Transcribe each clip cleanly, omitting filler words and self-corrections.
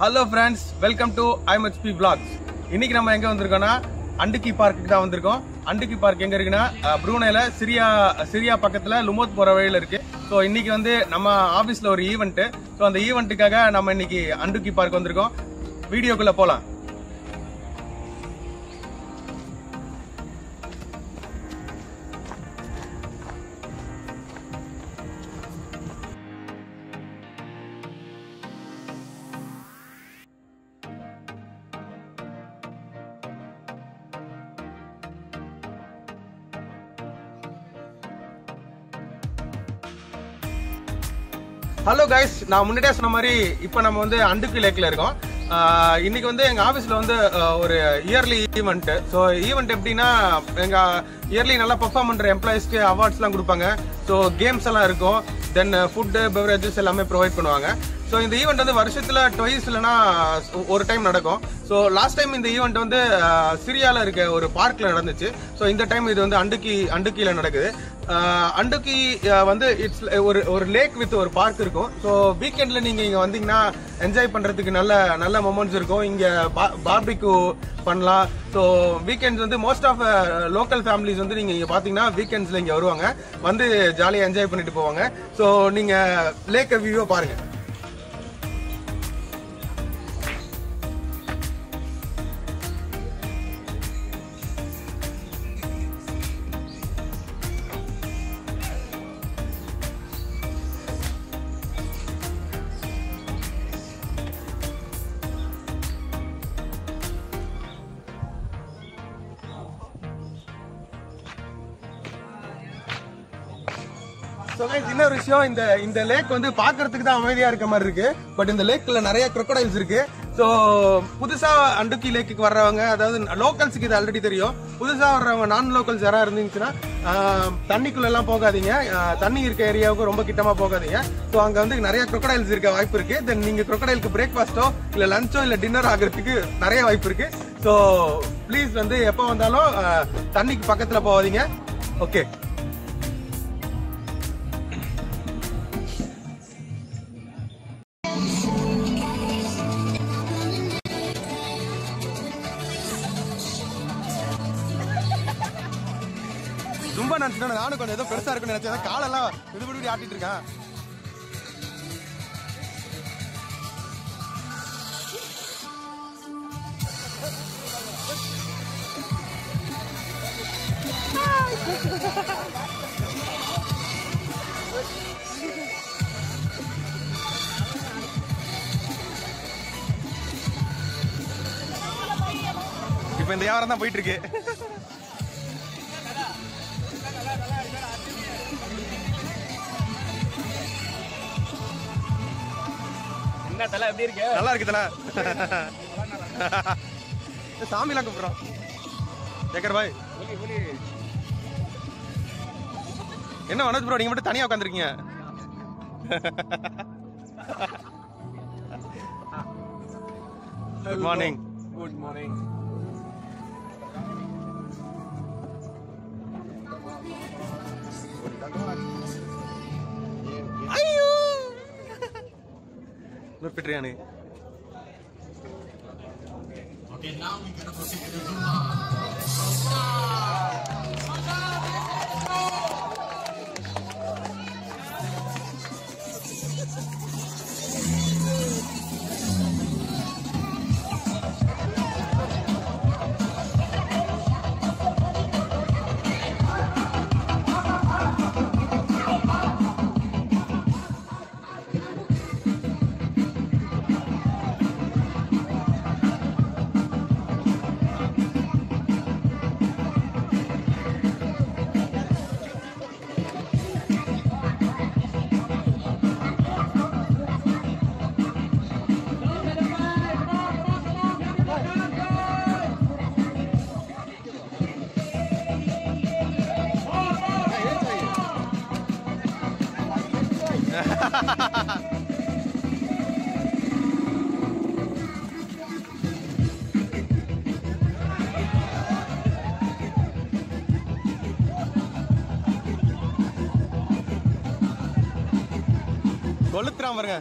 Hello friends, welcome to IMHP Vlogs. இன்னைக்கு நம்ம எங்க வந்திருக்கோம்னா அண்டுக்கி பார்க்குக்கு தான் வந்திருக்கோம். அண்டுக்கி பார்க் எங்க இருக்குன்னா ப்ரூனேல சிரியா பக்கத்துல லுமோத் போற வழியில இருக்கு. ஸோ இன்னைக்கு வந்து நம்ம ஆபீஸ்ல ஒரு ஈவெண்ட். ஸோ அந்த ஈவெண்ட்டுக்காக நம்ம இன்னைக்கு அண்டுக்கி பார்க் வந்திருக்கோம். வீடியோக்குள்ள போலாம். ஹலோ கைஸ், நான் முன்னாடியே சொன்ன மாதிரி இப்போ நம்ம வந்து அண்டுக்கி லேக்ல இருக்கோம். இன்னைக்கு வந்து எங்க ஆபீஸ்ல வந்து ஒரு இயர்லி ஈவெண்ட். ஸோ ஈவெண்ட் எப்படின்னா எங்க இயர்லி நல்லா பெர்ஃபார்ம் பண்ற எம்ப்ளாயிஸ்க்கு அவார்ட்ஸ்லாம் கொடுப்பாங்க. ஸோ கேம்ஸ் எல்லாம் இருக்கும். தென் ஃபுட்டு பெவரேஜஸ் எல்லாமே ப்ரொவைட் பண்ணுவாங்க. ஸோ இந்த ஈவெண்ட் வந்து வருஷத்துல ட்வைஸ் இல்லைன்னா ஒரு டைம் நடக்கும். ஸோ லாஸ்ட் டைம் இந்த ஈவெண்ட் வந்து சிரியால இருக்க ஒரு பார்க்ல நடந்துச்சு. ஸோ இந்த டைம் இது வந்து அண்டுக்கில நடக்குது. அண்டுக்கி வந்து இட்ஸ் ஒரு லேக் வித் ஒரு பார்க் இருக்கும். ஸோ வீக்கெண்ட்ல நீங்க இங்க வந்தீங்கன்னா என்ஜாய் பண்றதுக்கு நல்ல மொமெண்ட்ஸ் இருக்கும். இங்க பார்பிக்யூ பண்ணலாம். ஸோ வீக்கெண்ட்ஸ் வந்து மோஸ்ட் ஆஃப் லோக்கல் ஃபேமிலிஸ் வந்து நீங்க இங்க பாத்தீங்கன்னா வீக்கெண்ட்ஸ்ல இங்க வருவாங்க, வந்து ஜாலியா என்ஜாய் பண்ணிட்டு போவாங்க. ஸோ நீங்க லேக் வியூவை பாருங்க. இன்னொரு விஷயம், இந்த லேக் வந்து பாக்குறதுக்கு தான் அமைதியா இருக்க மாதிரி இருக்கு. பட் இந்த லேக்ல நிறைய crocodiles இருக்கு. சோ புதுசா அண்டுக்கி லேக்குக்கு வர்றவங்க, அதாவது லோக்கல்ஸுக்கு இது ஆல்ரெடி தெரியும். புதுசா வர்றவங்க நான் லோக்கல்ஸ் யாரா இருந்துச்சுன்னா தண்ணிக்குள்ள எல்லாம் போகாதீங்க. தண்ணி இருக்க ஏரியாவுக்கு ரொம்ப கிட்டமா போகாதீங்க. சோ அங்க வந்து நிறைய crocodiles இருக்க வாய்ப்பு இருக்கு. தென் நீங்க crocodileக்கு பிரேக்ஃபாஸ்டோ இல்ல லஞ்சோ இல்ல டின்னர் ஆகிறதுக்கு நிறைய வாய்ப்பு இருக்கு. சோ ப்ளீஸ் வந்து எப்ப வந்தாலும் தண்ணிக்கு பக்கத்துல போகாதீங்க. ஓகே, ரொம்ப நினைச்சிட்டேன். நானும் கொஞ்சம் ஏதோ பெருசா இருக்குன்னு நினைச்சேன். காலெல்லாம் விடுபடி ஆட்டிட்டு இருக்கேன். இப்ப இந்த வியாபாரம் தான் போயிட்டு இருக்கு. நல்லா இருக்கு தல. சாமி எல்லாம் கூப்பிடுறோம். ஜேக்கர் பாய், என்ன மனோஜ் ப்ரோ நீங்க மட்டும் தனியா உட்காந்துருக்கீங்க? Good morning. Good morning. ஐயோ biryani. Okay, now we're gonna proceed to the Zumba. கொளுத்துறான் பாருங்க.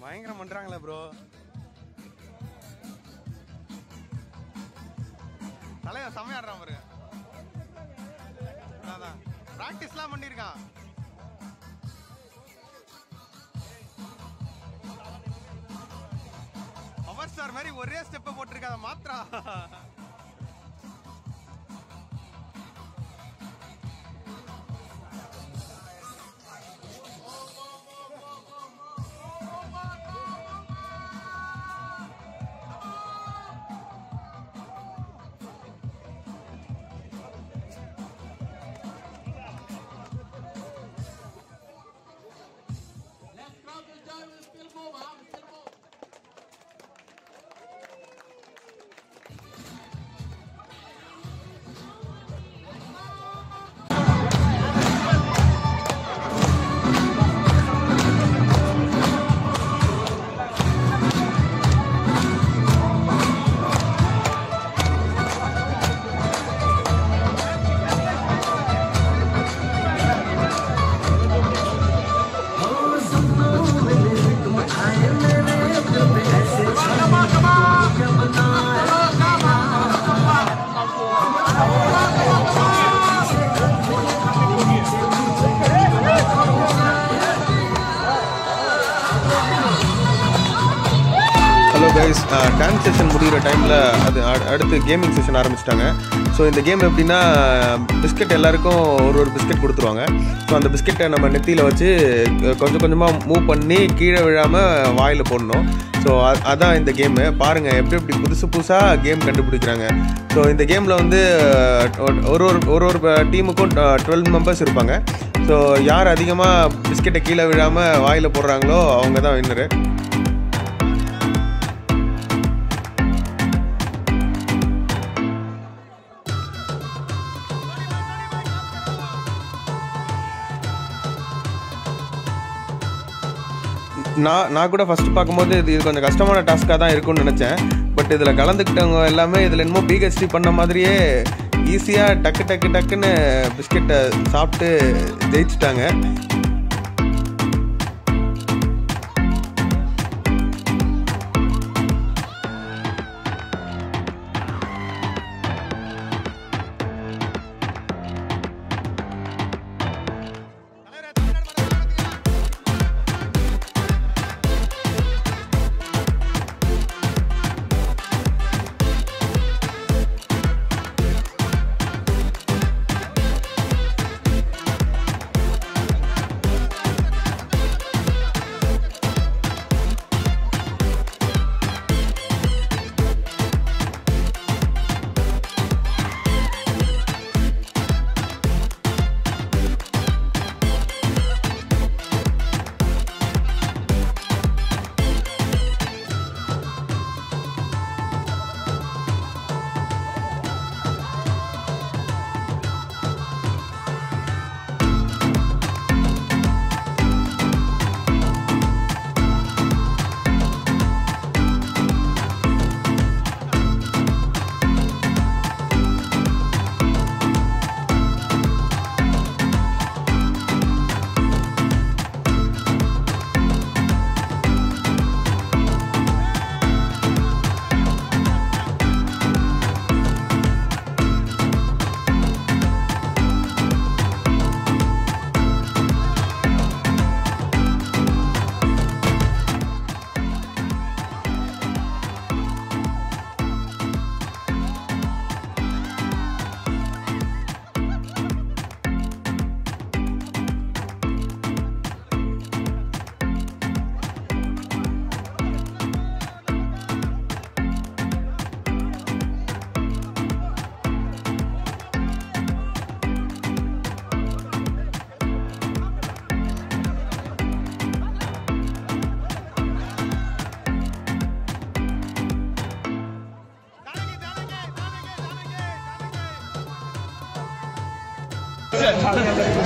பயங்கரம் பண்றாங்களே ப்ரோ. தலையா செமையாடுறான் பாருங்க. அதான் பிராக்டிஸ்லாம் பண்ணிருக்கான். பவர் ஸ்டார் மாதிரி ஒரே ஸ்டெப்பை போட்டிருக்காத மாத்ரா. ஹலோ கைஸ், டான்ஸ் செஷன் முடிகிற டைமில் அது அடுத்து கேமிங் செஷன் ஆரம்பிச்சிட்டாங்க. ஸோ இந்த கேம் எப்படின்னா, பிஸ்கெட் எல்லாருக்கும் ஒரு பிஸ்கெட் கொடுத்துருவாங்க. ஸோ அந்த பிஸ்கெட்டை நம்ம நெத்தியில் வச்சு கொஞ்சம் கொஞ்சமாக மூவ் பண்ணி கீழே விழாமல் வாயில் போடணும். ஸோ அதான் இந்த கேமு. பாருங்கள் எப்படி புதுசாக கேம் கண்டுபிடிக்கிறாங்க. ஸோ இந்த கேமில் வந்து ஒரு டீமுக்கும் 12 மெம்பர்ஸ் இருப்பாங்க. ஸோ யார் அதிகமாக பிஸ்கெட்டை கீழே விழாமல் வாயில் போடுறாங்களோ அவங்க தான் வின்னரு. நான் கூட ஃபஸ்ட்டு பார்க்கும்போது இது கொஞ்சம் கஷ்டமான டாஸ்க்காக தான் இருக்கும்னு நினச்சேன். பட் இதில் கலந்துக்கிட்டவங்க எல்லாமே இதில் என்னமோ பிஹெச்டி பண்ண மாதிரியே ஈஸியாக டக்குன்னு பிஸ்கெட்டை சாப்பிட்டு ஜெயிச்சிட்டாங்க.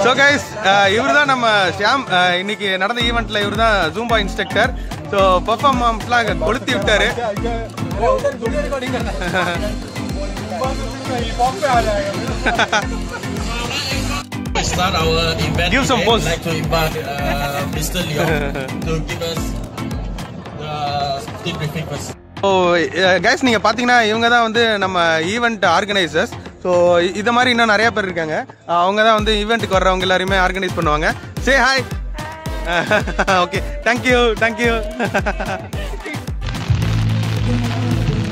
ஸோ கைஸ் இவர் தான் நம்ம ஷியாம். இன்னைக்கு நடந்த ஈவெண்ட்ல இவர் தான் ஜூம்பா இன்ஸ்ட்ரக்டர். ஸோ பெர்ஃபார்மன்ஸ்லாம் கொளுத்தி விட்டாரு. Start our event. Give some pose. I'd like to invite Mr. Leon to give us the team briefing first. So guys நீங்கள் பார்த்தீங்கன்னா இவங்க தான் வந்து நம்ம ஈவெண்ட் ஆர்கனைசர்ஸ். ஸோ இது மாதிரி இன்னும் நிறைய பேர் இருக்காங்க. அவங்க தான் வந்து ஈவெண்ட்டுக்கு வர்றவங்க எல்லாருமே ஆர்கனைஸ் பண்ணுவாங்க. Say hi. Okay, thank you.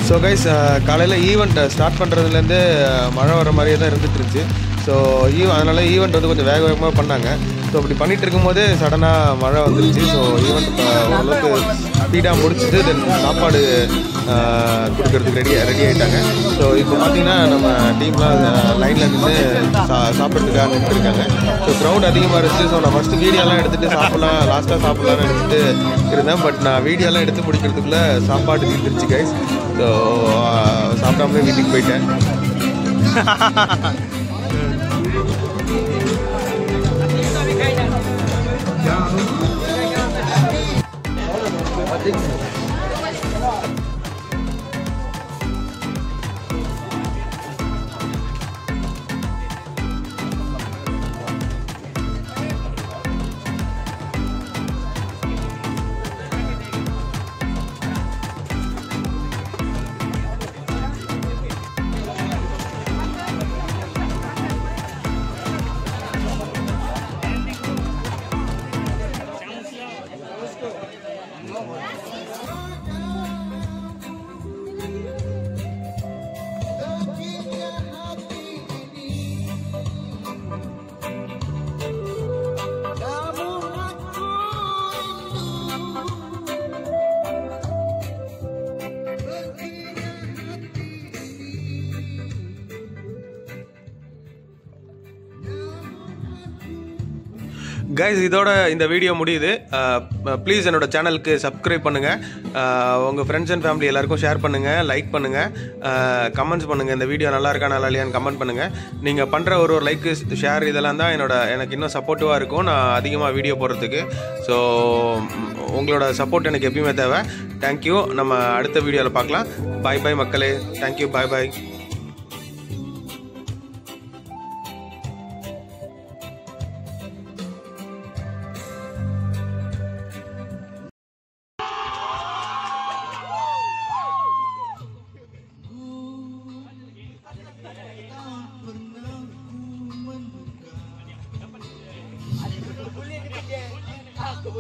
So guys காலையில் ஈவெண்ட் ஸ்டார்ட் பண்ணுறதுலேருந்து மழை வர மாதிரியே தான் இருந்துட்டு இருந்துச்சு. ஸோ அதனால் ஈவெண்ட் வந்து கொஞ்சம் வேகமாக பண்ணாங்க. ஸோ அப்படி பண்ணிகிட்டு இருக்கும்போது சடனாக மழை வந்துருச்சு. ஸோ ஈவெண்ட் ஓரளவுக்கு ஸ்பீடாக முடிச்சுட்டு தென் சாப்பாடு கொடுக்கறதுக்கு ரெடி ஆகிட்டாங்க. ஸோ இப்போ பார்த்தீங்கன்னா நம்ம டீம்லாம் லைனில் நின்று சாப்பிட்றதுக்காக நின்றுருக்காங்க. ஸோ க்ரௌட் அதிகமாக இருந்துச்சு. ஸோ நான் ஃபஸ்ட்டு வீடியோலாம் எடுத்துகிட்டு லாஸ்ட்டாக சாப்பிட்லான்னு எடுத்துகிட்டு இருந்தேன். பட் நான் வீடியோலாம் எடுத்து முடிக்கிறதுக்குள்ளே சாப்பாடு தீர்ந்துருச்சு கைஸ். ஸோ சாப்பிடாமலே வீட்டுக்கு போயிட்டேன். கைஸ் இதோட இந்த வீடியோ முடியுது. ப்ளீஸ் என்னோட சேனலுக்கு சப்ஸ்கிரைப் பண்ணுங்கள். உங்கள் ஃப்ரெண்ட்ஸ் அண்ட் ஃபேமிலி எல்லாருக்கும் ஷேர் பண்ணுங்கள், லைக் பண்ணுங்கள், கமெண்ட்ஸ் பண்ணுங்கள். இந்த வீடியோ நல்லா இருக்கா நல்லா இல்லையான்னு கமெண்ட் பண்ணுங்கள். நீங்கள் பண்ணுற ஒரு லைக்கு ஷேர் இதெல்லாம் தான் எனக்கு இன்னும் சப்போர்ட்டிவாக இருக்கும் நான் அதிகமாக வீடியோ போடுறதுக்கு. ஸோ உங்களோட சப்போர்ட் எனக்கு எப்பயுமே தேவை. தேங்க்யூ. நம்ம அடுத்த வீடியோவில் பார்க்கலாம். பாய் மக்களே. தேங்க்யூ. பாய். Aku